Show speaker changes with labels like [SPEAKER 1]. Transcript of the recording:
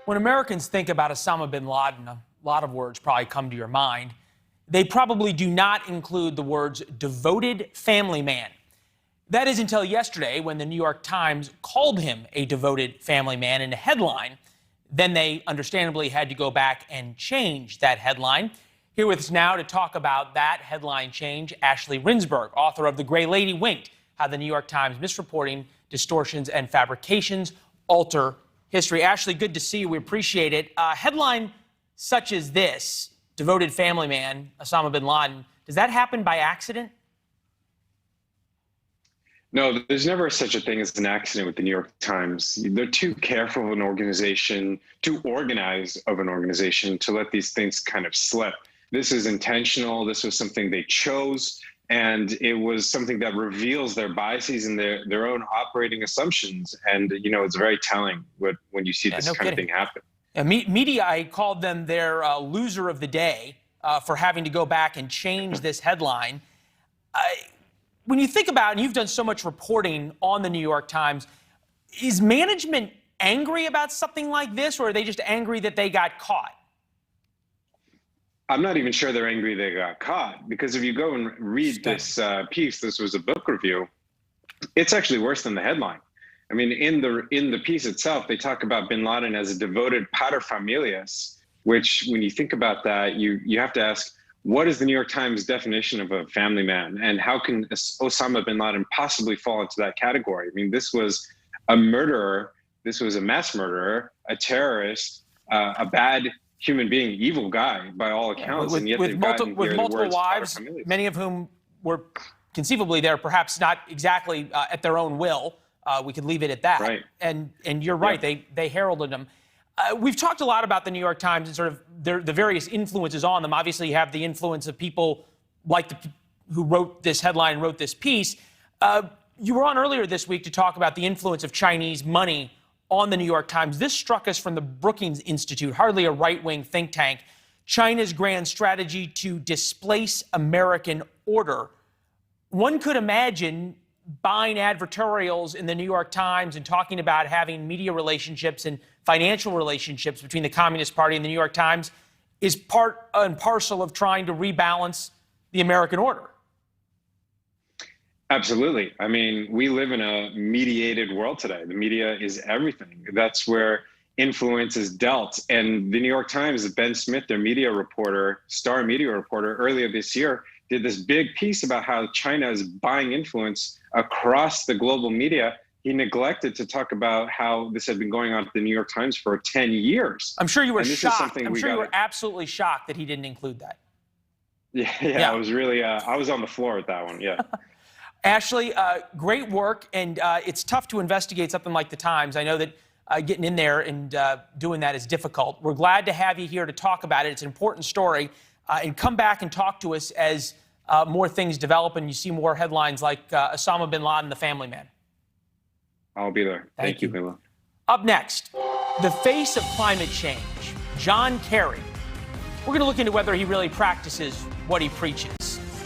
[SPEAKER 1] When Americans think about Osama bin Laden, a lot of words probably come to your mind. They probably do not include the words devoted family man. That is until yesterday when the New York Times called him a devoted family man in a headline. Then they understandably had to go back and change that headline. Here with us now to talk about that headline change, Ashley Rindsberg, author of The Gray Lady Winked, How the New York Times Misreporting, Distortions, and Fabrications Alter History. Ashley, good to see you. We appreciate it. A headline such as this, devoted family man, Osama bin Laden, does that happen by accident?
[SPEAKER 2] No, there's never such a thing as an accident with the New York Times. They're too careful of an organization, too organized of an organization to let these things kind of slip. This is intentional. This was something they chose, and it was something that reveals their biases and their own operating assumptions. And, you know, it's very telling when you see this kind of thing happen.
[SPEAKER 1] Media, I called them their loser of the day for having to go back and change this headline. When you think about, and you've done so much reporting on the New York Times, is management angry about something like this, or are they just angry that they got caught?
[SPEAKER 2] I'm not even sure they're angry they got caught, because if you go and read this piece, this was a book review, it's actually worse than the headline. I mean, in the piece itself, they talk about bin Laden as a devoted paterfamilias, which when you think about that, you have to ask, what is the New York Times definition of a family man? And how can Osama bin Laden possibly fall into that category? I mean, this was a murderer. This was a mass murderer, a terrorist, a bad human being, evil guy by all accounts.
[SPEAKER 1] And yet with multiple wives, many of whom were conceivably there, perhaps not exactly at their own will. We could leave it at that.
[SPEAKER 2] Right.
[SPEAKER 1] And you're right, yeah. They heralded him. We've talked a lot about the New York Times and sort of the various influences on them. Obviously, you have the influence of people like who wrote this headline and wrote this piece. You were on earlier this week to talk about the influence of Chinese money on the New York Times. This struck us from the Brookings Institute, hardly a right-wing think tank. China's grand strategy to displace American order. One could imagine buying advertorials in the New York Times and talking about having media relationships and financial relationships between the Communist Party and the New York Times is part and parcel of trying to rebalance the American order.
[SPEAKER 2] Absolutely. I mean, we live in a mediated world today. The media is everything. That's where influence is dealt. And the New York Times, Ben Smith, their media reporter, star media reporter, earlier this year, did this big piece about how China is buying influence across the global media. He neglected to talk about how this had been going on at the New York Times for 10 years.
[SPEAKER 1] I'm sure you were shocked. I'm sure you were absolutely shocked that he didn't include that.
[SPEAKER 2] Yeah. I was really, I was on the floor at that one, yeah.
[SPEAKER 1] Ashley, great work, and it's tough to investigate something like the Times. I know that getting in there and doing that is difficult. We're glad to have you here to talk about it. It's an important story. And come back and talk to us as more things develop and you see more headlines like Osama bin Laden, the family man.
[SPEAKER 2] I'll be there. Thank you, Leland.
[SPEAKER 1] Up next, the face of climate change, John Kerry. We're going to look into whether he really practices what he preaches.